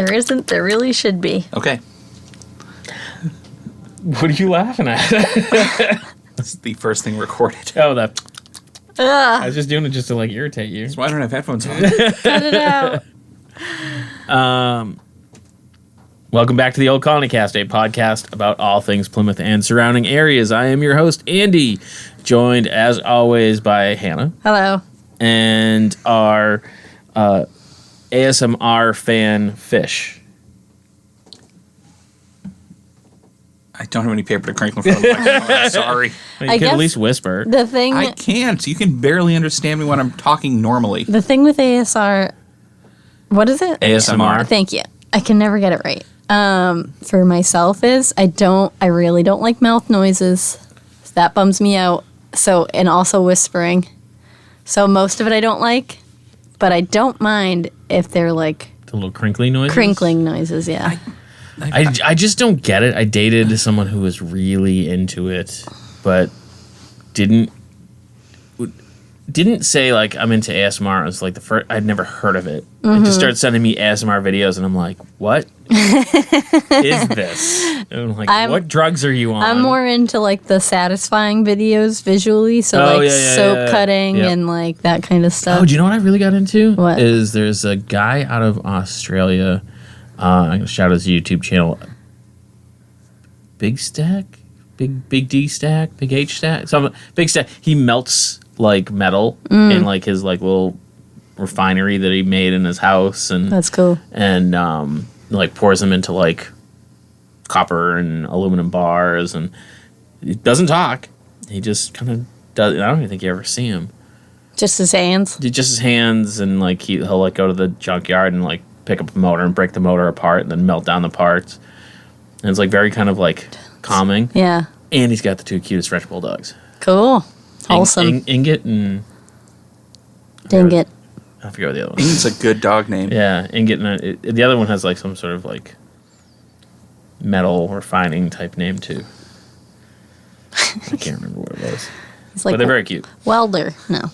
There isn't. There really should be. Okay. What are you laughing at? That's the first thing recorded. Oh, that. I was just doing it just to like irritate you. That's why I don't have headphones on. Cut it out. Welcome back to the Old Colony Cast, a podcast about all things Plymouth and surrounding areas. I am your host, Andy, joined as always by Hannah. Hello. And our ASMR fan, Fish. I don't have any paper to crinkle in front of the microphone. I'm sorry. Well, you could at least whisper. The thing I can't. You can barely understand me when I'm talking normally. The thing with ASR, what is it? ASMR. Thank you. I can never get it right. For myself is I really don't like mouth noises. That bums me out. So, and also whispering. So most of it I don't like, but I don't mind if they're like The little crinkly noises? crinkling noises, yeah. I just don't get it. I dated someone who was really into it, but didn't say like I'm into ASMR. It was like the first I'd never heard of it. It just started sending me ASMR videos, and I'm like, what is this? And I'm like, what drugs are you on? I'm more into like the satisfying videos visually, so soap cutting and like that kind of stuff. Oh, do you know what I really got into? What? Is there's a guy out of Australia. I'm going to shout out his YouTube channel. Big Stack? Big D Stack? Big H Stack? Big Stack. He melts like metal in like his like little refinery that he made in his house. And that's cool. And like pours them into like copper and aluminum bars. And he doesn't talk. He just kind of does. I don't even think you ever see him. Just his hands? Just his hands, and like he'll like go to the junkyard and like pick up a motor and break the motor apart and then melt down the parts. And it's like very kind of like calming. Yeah. And he's got the two cutest French bulldogs. Cool. Wholesome. Ingot and... Dingit. I forget what the other one It's a good dog name. Yeah, Ingot and... the other one has like some sort of like metal refining type name too. I can't remember what it was. It's like but they're very cute. Welder. No.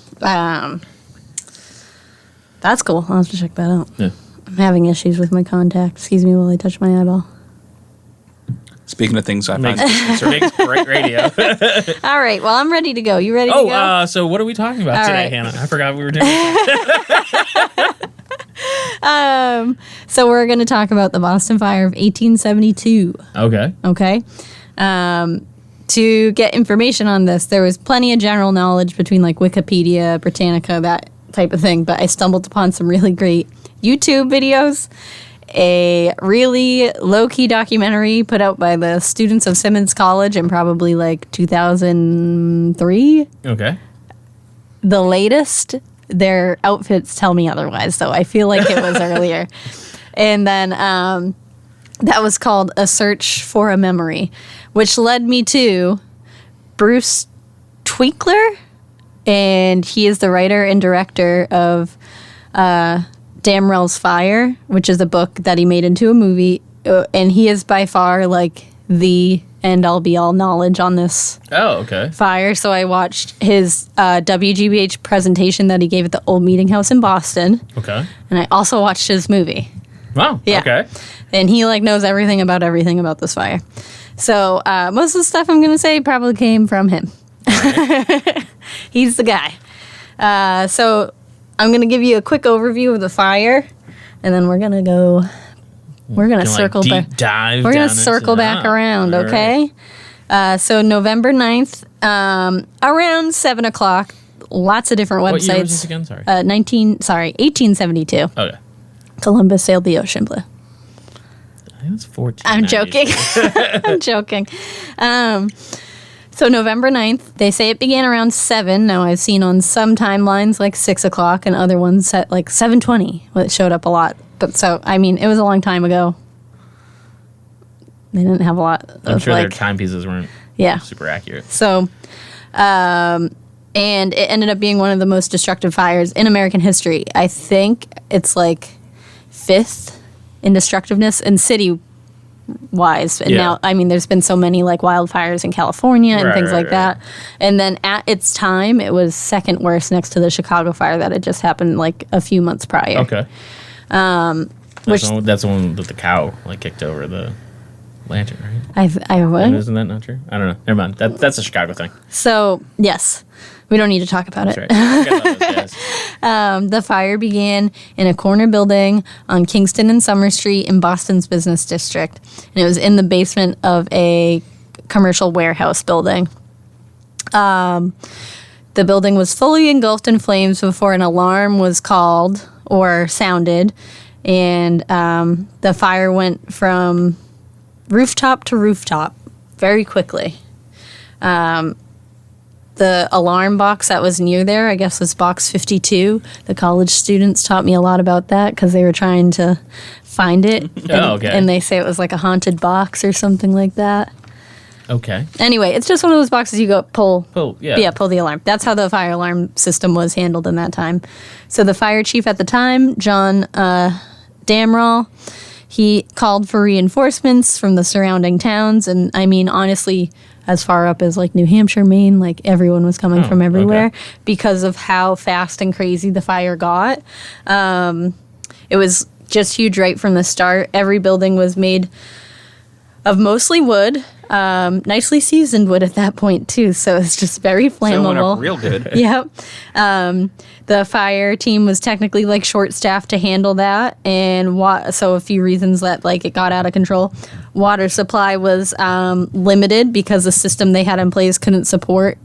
That's cool. I'll have to check that out. Yeah. I'm having issues with my contact. Excuse me while I touch my eyeball. Speaking of things I find... Makes great radio. All right. Well, I'm ready to go. You ready to go? So what are we talking about today, right. Hannah? I forgot we were doing So we're going to talk about the Boston Fire of 1872. Okay. To get information on this, there was plenty of general knowledge between like Wikipedia, Britannica, that type of thing, but I stumbled upon some really great YouTube videos, a really low-key documentary put out by the students of Simmons College in probably like 2003. Okay. The latest, their outfits tell me otherwise, though. I feel like it was earlier. And then that was called A Search for a Memory, which led me to Bruce Twinkler, and he is the writer and director of Damrell's Fire, which is a book that he made into a movie, and he is by far like the end-all be-all knowledge on this fire. So I watched his WGBH presentation that he gave at the Old Meeting House in Boston. Okay. And I also watched his movie. Wow. Yeah. Okay. And he like knows everything about this fire. So most of the stuff I'm going to say probably came from him. Right. He's the guy. So I'm going to give you a quick overview of the fire, and then we're going to go. We're going to circle back. Dive. We're going to circle back around, okay? Right. So November 9th, around 7 o'clock. Lots of different websites. What year was this again? Sorry. 1872. Okay. Columbus sailed the ocean blue. I think it's 14. I'm joking. I'm joking. So November 9th, they say it began around 7. Now I've seen on some timelines like 6 o'clock and other ones at like 7:20. Well, it showed up a lot. But so, I mean, it was a long time ago. They didn't have a lot of I'm sure their timepieces weren't super accurate. So, and it ended up being one of the most destructive fires in American history. I think it's like 5th in destructiveness and city-wise. And now, I mean, there's been so many like wildfires in California and things like that. And then at its time, it was 2nd worst next to the Chicago fire that had just happened like a few months prior. Okay. That's the one that the cow like kicked over the lantern, right? I would. Isn't that not true? I don't know. Never mind. That's a Chicago thing. So yes, we don't need to talk about That's it. right. I forgot about those guys. The fire began in a corner building on Kingston and Summer Street in Boston's business district, and it was in the basement of a commercial warehouse building. The building was fully engulfed in flames before an alarm was called or sounded, and the fire went from rooftop to rooftop very quickly. The alarm box that was near there, I guess, was box 52. The college students taught me a lot about that because they were trying to find it. And they say it was like a haunted box or something like that. Okay. Anyway, it's just one of those boxes you go pull the alarm. That's how the fire alarm system was handled in that time. So the fire chief at the time, John Damrell, he called for reinforcements from the surrounding towns. And I mean, honestly, as far up as like New Hampshire, Maine, like everyone was coming from everywhere because of how fast and crazy the fire got. It was just huge right from the start. Every building was made of mostly wood, nicely seasoned wood at that point too. So it's just very flammable. So it went up real good. Yep. The fire team was technically like short-staffed to handle that, and so a few reasons that like it got out of control. Water supply was limited because the system they had in place couldn't support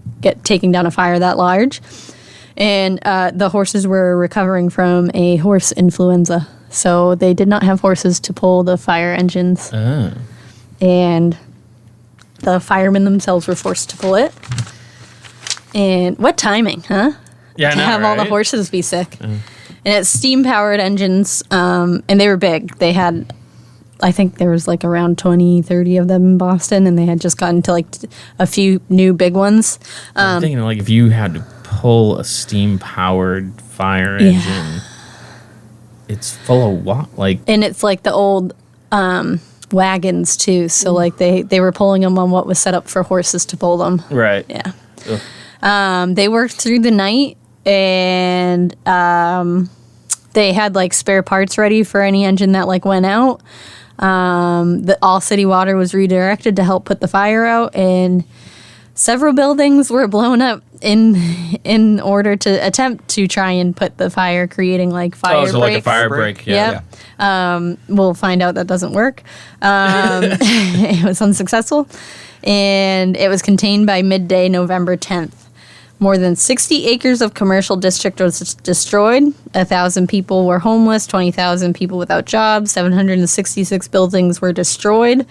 taking down a fire that large, and the horses were recovering from a horse influenza, so they did not have horses to pull the fire engines, and the firemen themselves were forced to pull it. And what timing, huh? Yeah, to have all the horses be sick. And it's steam-powered engines, and they were big. They had, I think there was like around 20, 30 of them in Boston, and they had just gotten to like a few new big ones. I'm thinking like if you had to pull a steam-powered fire engine, it's full of what? And it's like the old wagons too, so like they were pulling them on what was set up for horses to pull them. Right. Yeah. They worked through the night, and they had like spare parts ready for any engine that like went out. All city water was redirected to help put the fire out, and several buildings were blown up in order to attempt to try and put the fire, creating like fire breaks. Like a fire break. Yeah. We'll find out that doesn't work. It was unsuccessful, and it was contained by midday, November 10th. More than 60 acres of commercial district was destroyed. 1,000 people were homeless. 20,000 people without jobs. 766 buildings were destroyed.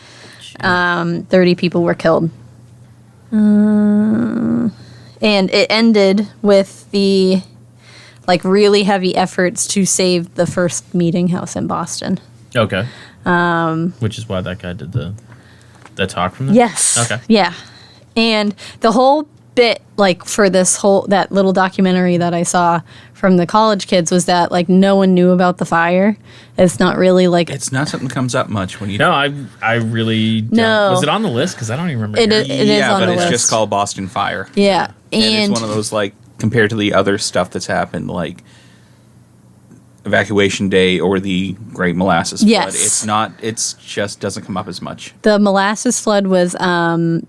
30 people were killed. And it ended with the like really heavy efforts to save the first meeting house in Boston. Okay. Which is why that guy did the talk from there? Yes. Okay. Yeah. And the whole bit, like for that little documentary that I saw from the college kids, was that like no one knew about the fire. It's not really like it's not something that comes up much when you. No, I really don't. No. Was it on the list? Because I don't even remember. It is on the list. Yeah, but it's just called Boston Fire. Yeah, and it's one of those like compared to the other stuff that's happened, like Evacuation Day or the Great Molasses Flood. Yes. It's not. It's just doesn't come up as much. The molasses flood was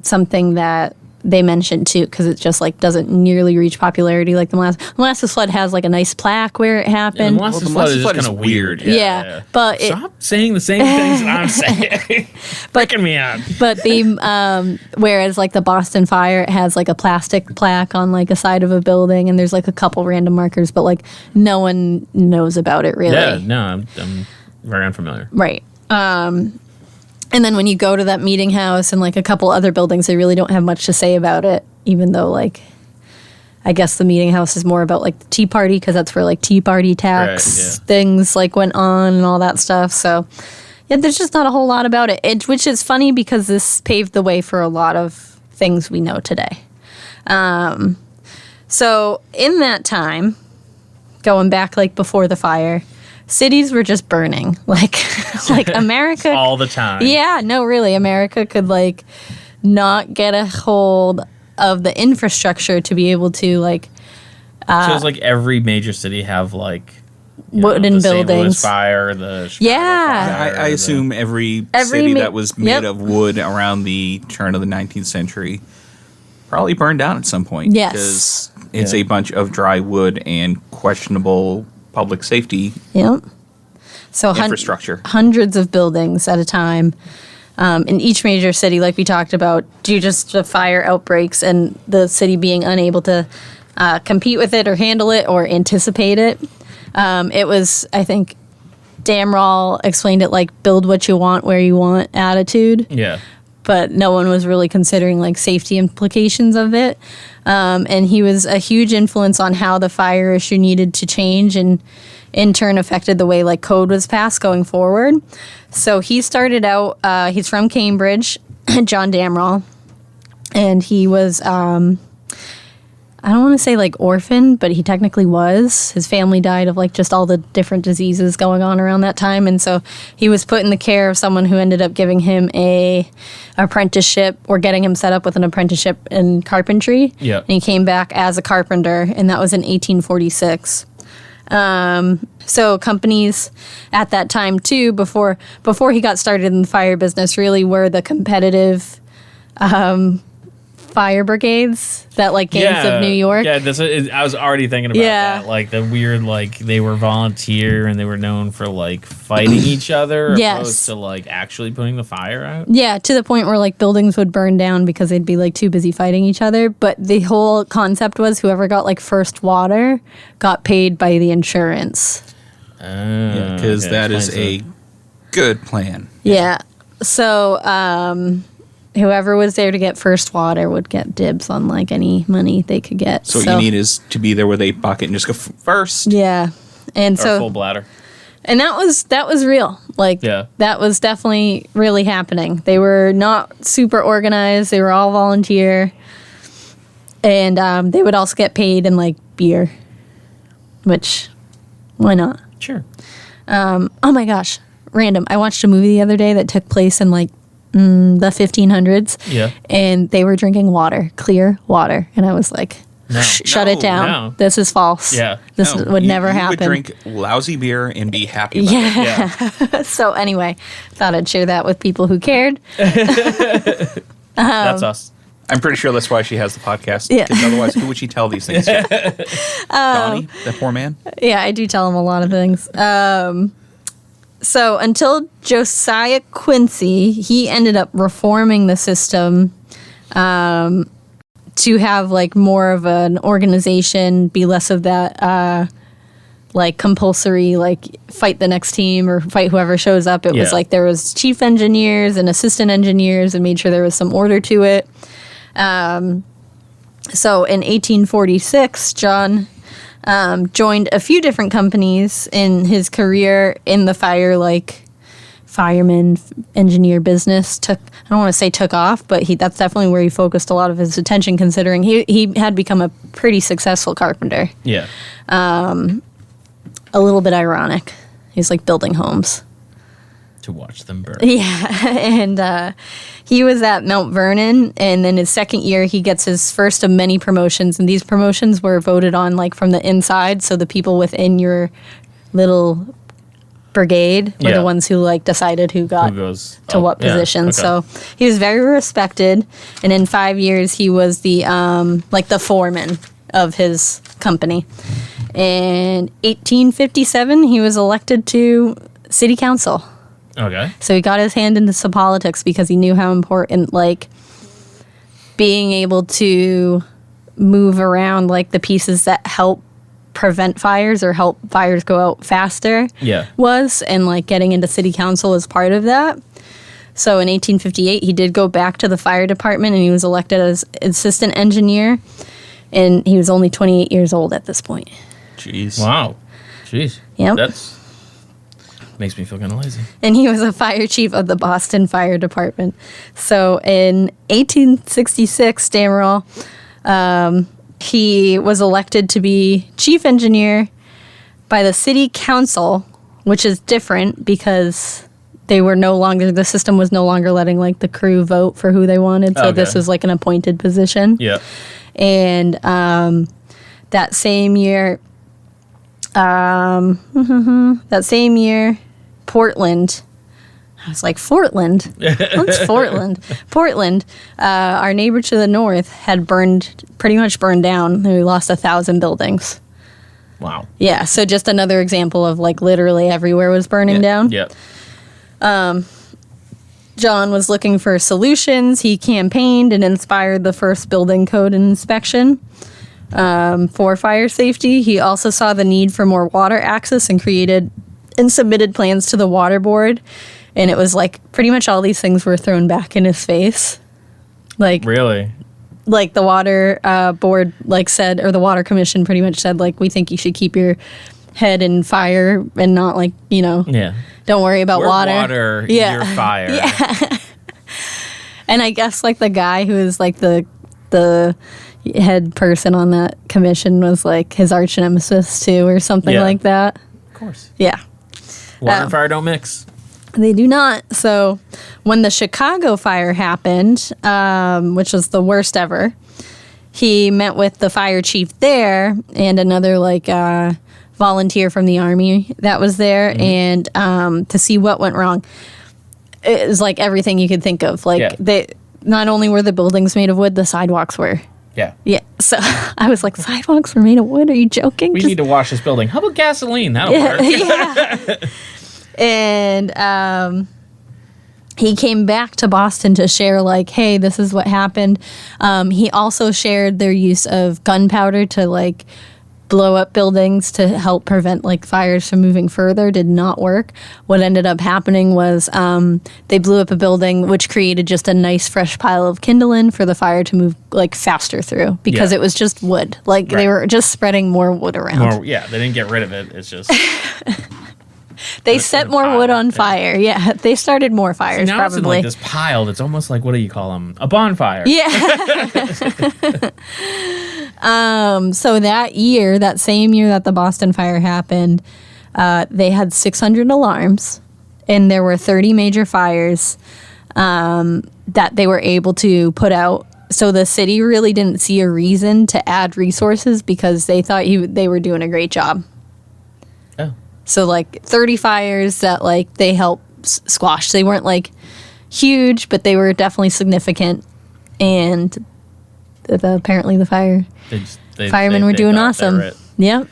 something that they mentioned too, because it just like doesn't nearly reach popularity like the molasses flood has like a nice plaque where it happened. Yeah, the molasses flood is kind of weird. Yeah. But stop saying the same things that I'm saying. Freaking me out. But the whereas like the Boston Fire, it has like a plastic plaque on like a side of a building, and there's like a couple random markers, but like no one knows about it really. Yeah, no, I'm very unfamiliar. Right. And then when you go to that meeting house and like a couple other buildings, they really don't have much to say about it, even though like I guess the meeting house is more about like the Tea Party, because that's where like Tea Party tax things like went on and all that stuff. So yeah, there's just not a whole lot about it, which is funny because this paved the way for a lot of things we know today. So in that time, going back like before the fire, cities were just burning, like America all the time. Yeah, no, really, America could like not get a hold of the infrastructure to be able to like. So it's like every major city have like wooden the St. Louis buildings. fire, the Chicago Yeah. fire, I assume every city that was made of wood around the turn of the 19th century probably burned down at some point. Yes. Because it's a bunch of dry wood and questionable public safety Yep. So infrastructure. Hundreds of buildings at a time. In each major city, like we talked about, due just to fire outbreaks and the city being unable to compete with it or handle it or anticipate it. It was, I think, Damrell explained it like build what you want where you want attitude. Yeah. But no one was really considering like safety implications of it. And he was a huge influence on how the fire issue needed to change and in turn affected the way like code was passed going forward. So he started out, he's from Cambridge, John Damrell, and he was, I don't want to say like orphan, but he technically was. His family died of like just all the different diseases going on around that time. And so he was put in the care of someone who ended up giving him a apprenticeship or getting him set up with an apprenticeship in carpentry. Yeah. And he came back as a carpenter, and that was in 1846. So companies at that time too, before he got started in the fire business, really were the competitive fire brigades that like gangs of New York. Yeah, I was already thinking about that. Like the weird, like they were volunteer and they were known for like fighting each other opposed to like actually putting the fire out. Yeah, to the point where like buildings would burn down because they'd be like too busy fighting each other. But the whole concept was whoever got like first water got paid by the insurance. Because that is a good plan. Yeah. So, whoever was there to get first water would get dibs on like any money they could get. So what you need is to be there with a bucket and just go first. Yeah. And Or so full bladder. and that was real. Like that was definitely really happening. They were not super organized. They were all volunteer. And they would also get paid in like beer. Which why not? Sure. Oh my gosh. Random. I watched a movie the other day that took place in like the 1500s. Yeah. And they were drinking water, clear water. And I was like, shut it down. No. This is false. Yeah. This would never happen. You would drink lousy beer and be happy about it. Yeah. So anyway, thought I'd share that with people who cared. That's us. I'm pretty sure that's why she has the podcast. Yeah. Because otherwise, who would she tell these things to? Donnie, that poor man? Yeah, I do tell him a lot of things. So until Josiah Quincy, he ended up reforming the system to have like more of an organization, be less of that like compulsory, like fight the next team or fight whoever shows up. It was like there was chief engineers and assistant engineers and made sure there was some order to it. So in 1846, John joined a few different companies in his career in the fireman engineer business. I don't want to say took off, but that's definitely where he focused a lot of his attention, considering he had become a pretty successful carpenter. Yeah. A little bit ironic. He's like building homes. To watch them burn. Yeah, and he was at Mount Vernon, and then his second year, he gets his first of many promotions, and these promotions were voted on like from the inside, so the people within your little brigade were the ones who like decided who goes to what position. Okay. So he was very respected, and in 5 years, he was the like the foreman of his company. In 1857, he was elected to city council. Okay. So he got his hand into some politics because he knew how important, like, being able to move around, like, the pieces that help prevent fires or help fires go out faster was. And, like, getting into city council was part of that. So in 1858, he did go back to the fire department and he was elected as assistant engineer. And he was only 28 years old at this point. Jeez. Wow. Jeez. Yep. That's... makes me feel kind of lazy. And he was a fire chief of the Boston Fire Department. So in 1866, Damrell, he was elected to be chief engineer by the city council, which is different because the system was no longer letting like the crew vote for who they wanted. So this was like an appointed position. Yeah. And that same year, That same year, Portland. I was like, Portland? What's Portland? Portland, our neighbor to the north, had pretty much burned down. We lost 1,000 buildings. Wow. Yeah, so just another example of like literally everywhere was burning down. Yep. John was looking for solutions. He campaigned and inspired the first building code inspection for fire safety. He also saw the need for more water access and submitted plans to the water board. And it was like pretty much all these things were thrown back in his face. Like Really? Like the water board said, or the water commission pretty much said, like, we think you should keep your head in fire and not Yeah. don't worry about We're water. You're fire. Yeah. And I guess like the guy who is like the head person on that commission was like his arch nemesis too, or something like that. Of course. Yeah. Water and fire don't mix. They do not. So when the Chicago fire happened, which was the worst ever, he met with the fire chief there and another volunteer from the Army that was there, and to see what went wrong. It was like everything you could think of. They not only were the buildings made of wood, the sidewalks were. Yeah. Yeah. So I was like, sidewalks were made of wood? Are you joking? We need to wash this building. How about gasoline? That'll work. Yeah. And he came back to Boston to share, like, hey, this is what happened. He also shared their use of gunpowder to, blow up buildings to help prevent, fires from moving further. Did not work. What ended up happening was they blew up a building, which created just a nice, fresh pile of kindling for the fire to move, faster through because it was just wood. They were just spreading more wood around. They didn't get rid of it. It's just... They set more wood on fire. Yeah, they started more fires. Now probably it's in this pile that's almost like, what do you call them? A bonfire. Yeah. So that same year that the Boston fire happened, they had 600 alarms, and there were 30 major fires that they were able to put out. So the city really didn't see a reason to add resources because they thought they were doing a great job. Oh. So 30 fires that they helped squash. They weren't huge, but they were definitely significant. And apparently the firemen were doing awesome. Yep.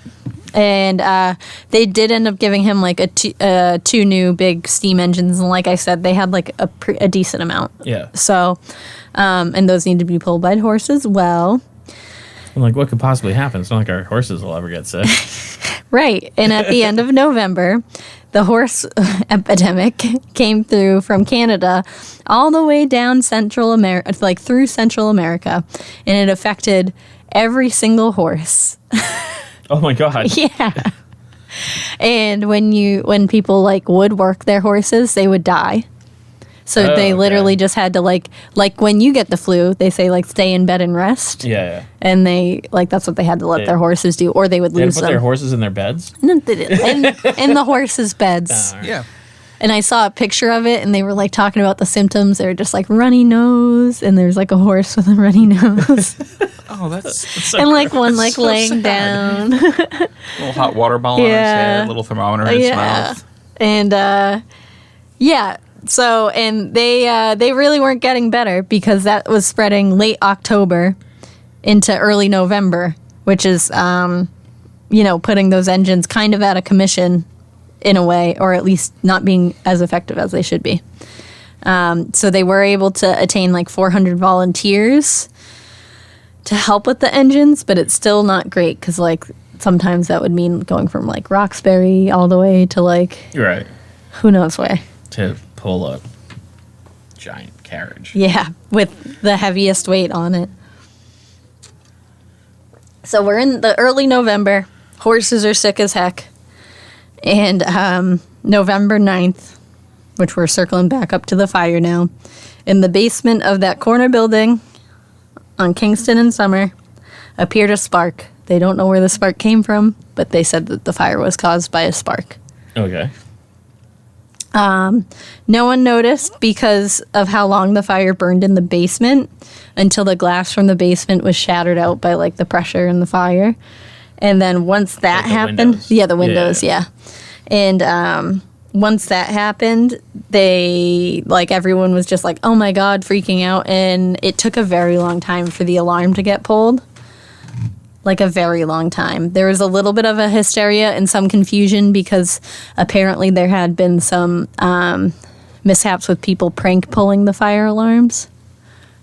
And they did end up giving him two new big steam engines, and like I said, they had a decent amount. Yeah. So, and those need to be pulled by horses. Well. I'm what could possibly happen? It's not like our horses will ever get sick. Right. And at the end of November, the horse epidemic came through from Canada all the way down Central America, through Central America, and it affected every single horse. Oh my God. Yeah. And when people would work their horses, they would die. So they literally just had to when you get the flu, they say stay in bed and rest. Yeah. And they that's what they had to let their horses do, or they would lose them. They put their horses in their beds? No, they didn't. In the horses' beds. Right. Yeah. And I saw a picture of it, and they were talking about the symptoms. They were just runny nose, and there's a horse with a runny nose. Oh, that's so and one so laying sad. down. Little hot water ball on his head, little thermometer in his mouth. And so, and they really weren't getting better because that was spreading late October into early November, which is, putting those engines kind of out of commission in a way, or at least not being as effective as they should be. So they were able to attain 400 volunteers to help with the engines, but it's still not great because sometimes that would mean going from Roxbury all the way to Right. who knows where. To pull a giant carriage. Yeah, with the heaviest weight on it. So we're in the early November. Horses are sick as heck. And November 9th, which we're circling back up to the fire now, in the basement of that corner building on Kingston and Summer appeared a spark. They don't know where the spark came from, but they said that the fire was caused by a spark. Okay. No one noticed because of how long the fire burned in the basement until the glass from the basement was shattered out by the pressure in the fire. And then once that happened, windows. the windows, yeah. And once that happened, they, like, everyone was just like, oh my God, freaking out. And it took a very long time for the alarm to get pulled. Like, a very long time. There was a little bit of a hysteria and some confusion because apparently there had been some mishaps with people prank pulling the fire alarms.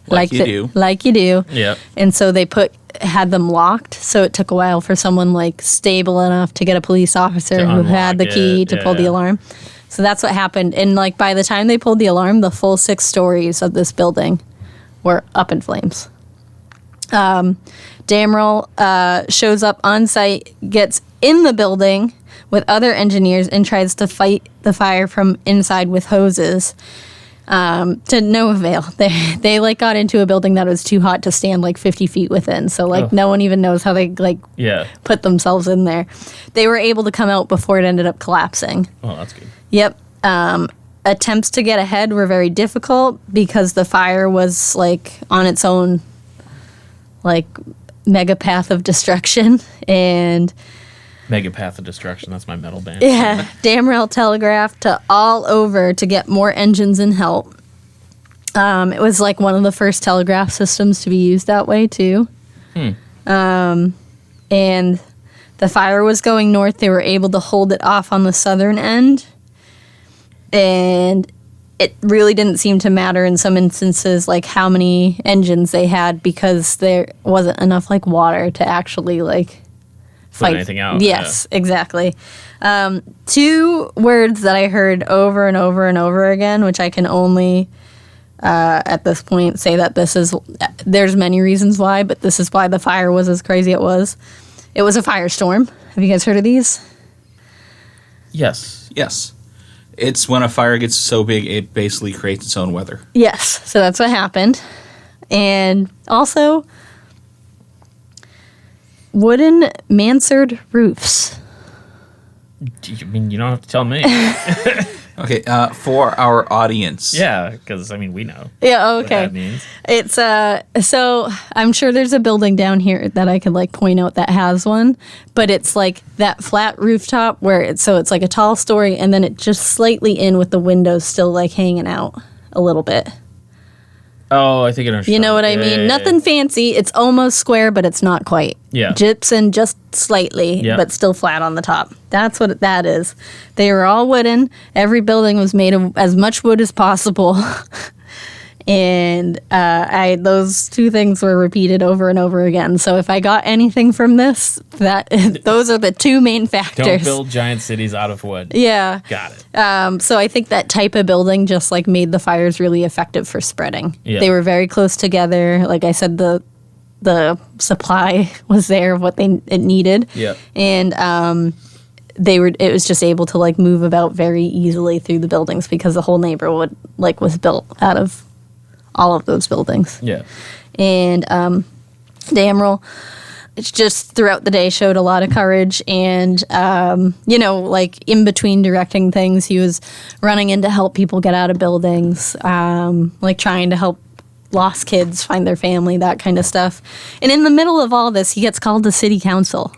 Like you do. Yeah. And so they had them locked, so it took a while for someone like stable enough to get a police officer who had the key to pull the alarm. So that's what happened. And like by the time they pulled the alarm, the full 6 stories of this building were up in flames. Damrell shows up on site, gets in the building with other engineers, and tries to fight the fire from inside with hoses. To no avail. They like got into a building that was too hot to stand like 50 feet within. So like no one even knows how they put themselves in there. They were able to come out before it ended up collapsing. Oh, that's good. Yep. Attempts to get ahead were very difficult because the fire was like on its own like mega path of destruction. And Megapath of Destruction. That's my metal band. yeah, Damrell telegraphed to all over to get more engines and help. It was like one of the first telegraph systems to be used that way too. And the fire was going north. They were able to hold it off on the southern end. And it really didn't seem to matter in some instances like how many engines they had because there wasn't enough like water to actually like put anything out. Yes, exactly. 2 words that I heard over and over and over again, which I can only at this point say that there's many reasons why, but this is why the fire was as crazy it was. It was a firestorm. Have you guys heard of these? Yes. Yes. It's when a fire gets so big, it basically creates its own weather. Yes, so that's what happened. And also, wooden mansard roofs. I mean, you don't have to tell me. Okay, for our audience. Yeah, because, I mean, we know. Yeah, okay. What that means. It's, so I'm sure there's a building down here that I could, like, point out that has one, but it's, like, that flat rooftop where it's like a tall story, and then it just slightly in with the windows still, like, hanging out a little bit. Oh, I think I understand. You know what I mean? Yeah. Nothing fancy. It's almost square, but it's not quite. Yeah. Gypsum just slightly, but still flat on the top. That's what that is. They were all wooden. Every building was made of as much wood as possible. And those 2 things were repeated over and over again. So if I got anything from this, those are the 2 main factors. Don't build giant cities out of wood. Yeah. Got it. So I think that type of building just like made the fires really effective for spreading. Yeah. They were very close together. Like I said, the supply was there of what it needed. Yeah. And it was just able to like move about very easily through the buildings because the whole neighborhood like was built out of all of those buildings. Yeah. And Damrell, it's just throughout the day showed a lot of courage. And, like in between directing things, he was running in to help people get out of buildings, like trying to help lost kids find their family, that kind of stuff. And in the middle of all this, he gets called to city council,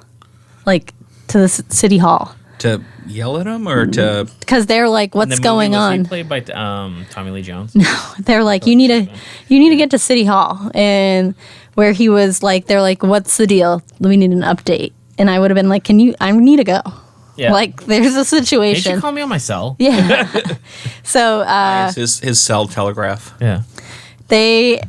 like to the city hall. To yell at him or to... Because they're like, what's going on? Was he played by Tommy Lee Jones? No, they're like, you need to get to City Hall. And where he was like, they're like, what's the deal? We need an update. And I would have been like, I need to go. Yeah. Like, there's a situation. Can't you call me on my cell? Yeah. So, it's his cell telegraph. Yeah. They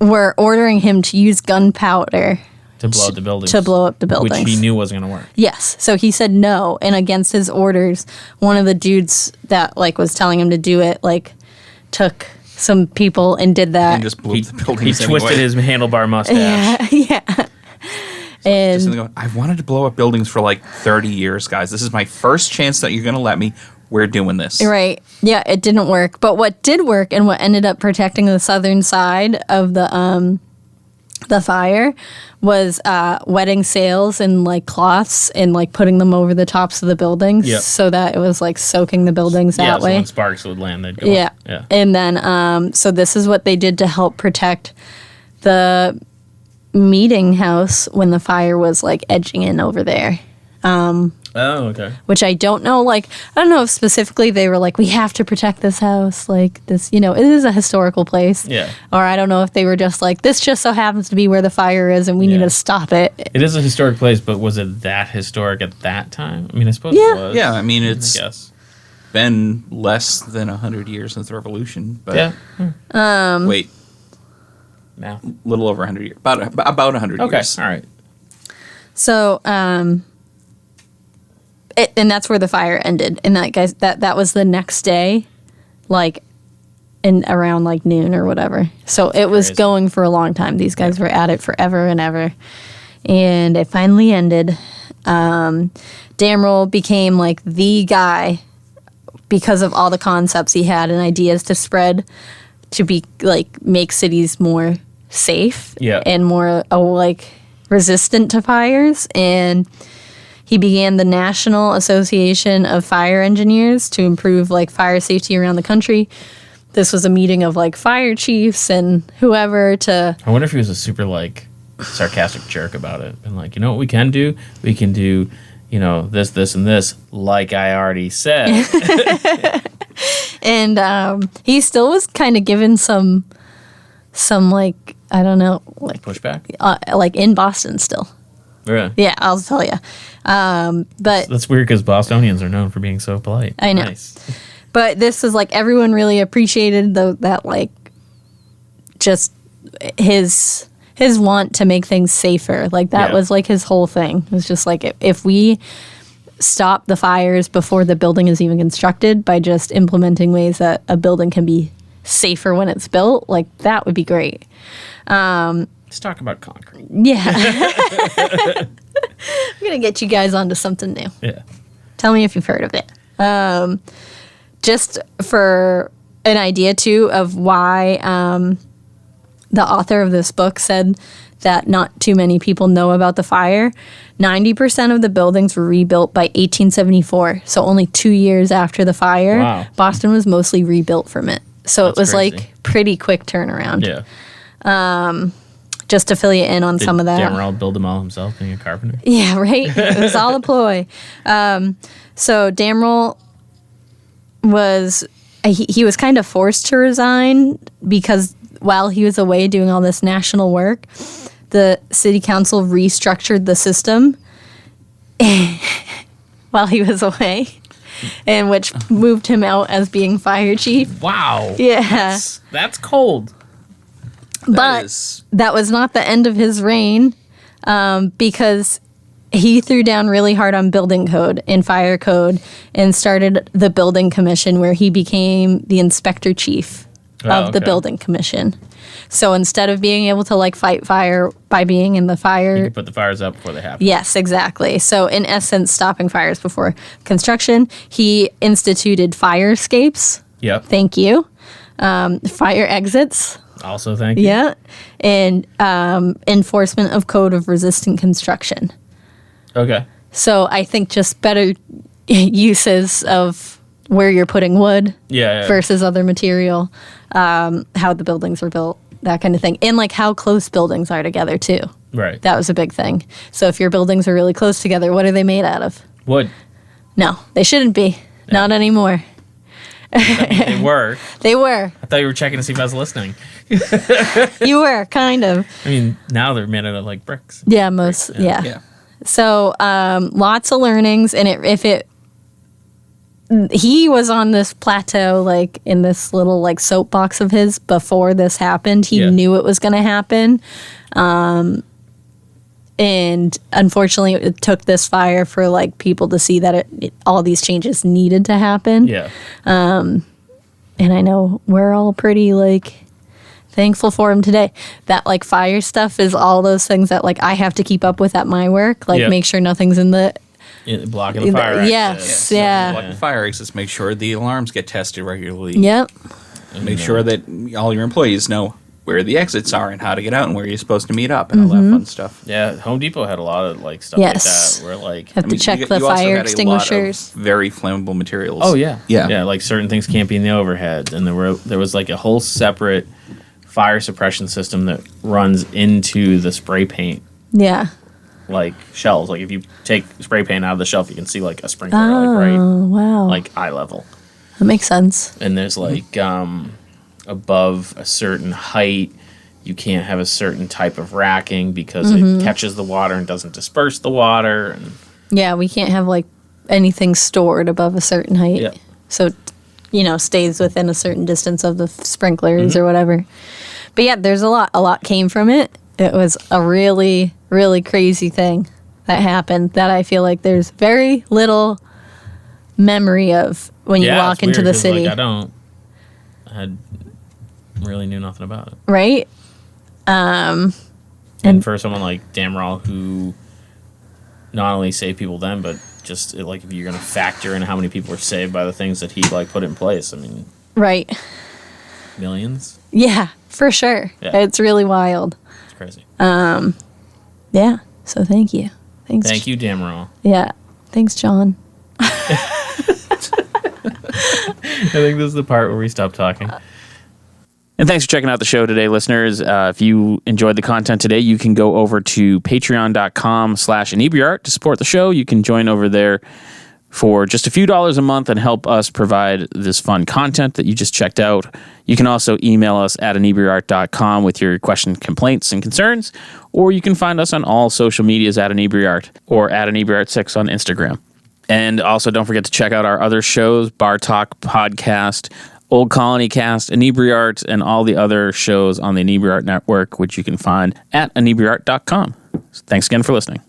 were ordering him to use gunpowder To blow up the buildings. to blow up the buildings. Which he knew wasn't going to work. Yes. So he said no, and against his orders, one of the dudes that like was telling him to do it like took some people and did that. And just blew up the buildings. He twisted his handlebar mustache. Yeah. And I wanted to blow up buildings for like 30 years, guys. This is my first chance that you're going to let me. We're doing this. Right. Yeah, it didn't work. But what did work and what ended up protecting the southern side of the fire was wetting sails and like cloths and like putting them over the tops of the buildings so that it was like soaking the buildings that way. So when sparks would land, they'd go up. Yeah. And then so this is what they did to help protect the meeting house when the fire was like edging in over there. Okay. Which I don't know. Like, I don't know if specifically they were like, we have to protect this house. Like, this, it is a historical place. Yeah. Or I don't know if they were just like, this just so happens to be where the fire is and we need to stop it. It is a historic place, but was it that historic at that time? I mean, I suppose it was. Yeah, I mean, it's been less than 100 years since the Revolution. But wait. Now. A little over 100 years. About 100 years. Okay, all right. So, and that's where the fire ended. And that was the next day, like, in around like noon or whatever. So it was going for a long time. These guys were at it forever and ever. And it finally ended. Damrell became like the guy because of all the concepts he had and ideas to spread to be like make cities more safe and more like resistant to fires. And he began the National Association of Fire Engineers to improve like fire safety around the country. This was a meeting of like fire chiefs and whoever to. I wonder if he was a super like sarcastic jerk about it and like, you know what we can do? We can do, this, and this, like I already said. And he still was kind of given some like, I don't know, like pushback, like in Boston still. Really? Yeah, I'll tell you. But that's weird because Bostonians are known for being so polite. I know. Nice. But this is like everyone really appreciated that like just his want to make things safer. Like that was like his whole thing. It was just like if we stop the fires before the building is even constructed by just implementing ways that a building can be safer when it's built, like that would be great. Let's talk about concrete. Yeah. I'm going to get you guys onto something new. Yeah. Tell me if you've heard of it. Just for an idea, too, of why the author of this book said that not too many people know about the fire. 90% of the buildings were rebuilt by 1874. So only 2 years after the fire, wow. Boston was mostly rebuilt from it. So That's it was crazy. like pretty quick turnaround. Yeah. Just to fill you in on some of that. Damrell build them all himself, being a carpenter? Yeah, right? It was all a ploy. So Damrell was, he was kind of forced to resign because while he was away doing all this national work, the city council restructured the system while he was away, and which moved him out as being fire chief. Wow. Yeah. That's cold. But that was not the end of his reign, because he threw down really hard on building code and fire code and started the building commission, where he became the inspector chief of the building commission. So instead of being able to like fight fire by being in the fire, you can put the fires out before they happen. Yes, exactly. So in essence, stopping fires before construction, he instituted fire escapes. Yep. Thank you. Fire exits. Also, thank you. Yeah. And enforcement of code of resistant construction. Okay. So I think just better uses of where you're putting wood versus other material, how the buildings are built, that kind of thing. And like how close buildings are together too. Right. That was a big thing. So if your buildings are really close together, what are they made out of? Wood. No, they shouldn't be. No. Not anymore. They were. They were. I thought you were checking to see if I was listening. You were, kind of. I mean, now they're made out of like bricks. Yeah, most. Yeah. So lots of learnings, and he was on this plateau, like in this little like soapbox of his before this happened. He knew it was going to happen. And unfortunately, it took this fire for like people to see that all these changes needed to happen. Yeah. And I know we're all pretty like thankful for him today. That like fire stuff is all those things that like I have to keep up with at my work. Like make sure nothing's in the blocking the fire exits. Yes, Blocking fire exits. Make sure the alarms get tested regularly. Yep. Make sure that all your employees know where the exits are and how to get out and where you're supposed to meet up and all that fun stuff. Yeah, Home Depot had a lot of like stuff like that. Where like have to check the fire extinguishers. Very flammable materials. Oh yeah, yeah. Like certain things can't be in the overhead, and there was like a whole separate fire suppression system that runs into the spray paint. Yeah. Like shelves. Like if you take spray paint out of the shelf, you can see like a sprinkler, wow. like eye level. That makes sense. And there's like above a certain height, you can't have a certain type of racking because it catches the water and doesn't disperse the water. And yeah, we can't have like anything stored above a certain height. Yeah. So, stays within a certain distance of the sprinklers or whatever. But yeah, there's a lot. A lot came from it. It was a really, really crazy thing that happened that I feel like there's very little memory of when you walk into the city. Like, I really knew nothing about it. Right? And for someone like Damrell, who not only saved people then, but just like if you're going to factor in how many people were saved by the things that he like put in place, I mean, right? Millions. Yeah, for sure. Yeah. It's really wild. It's crazy. Yeah. So thank you. Thank you, Damrell. Yeah. Thanks, John. I think this is the part where we stop talking. And thanks for checking out the show today, listeners. If you enjoyed the content today, you can go over to patreon.com/Inebri-art to support the show. You can join over there for just a few dollars a month and help us provide this fun content that you just checked out. You can also email us at Inebri-art.com with your questions, complaints, and concerns, or you can find us on all social medias at Inebri-art or at Inebri-art6 on Instagram. And also don't forget to check out our other shows, Bar Talk Podcast, Old Colony Cast, Inebri-art, and all the other shows on the Inebri-art Network, which you can find at Inebri-art.com. Thanks again for listening.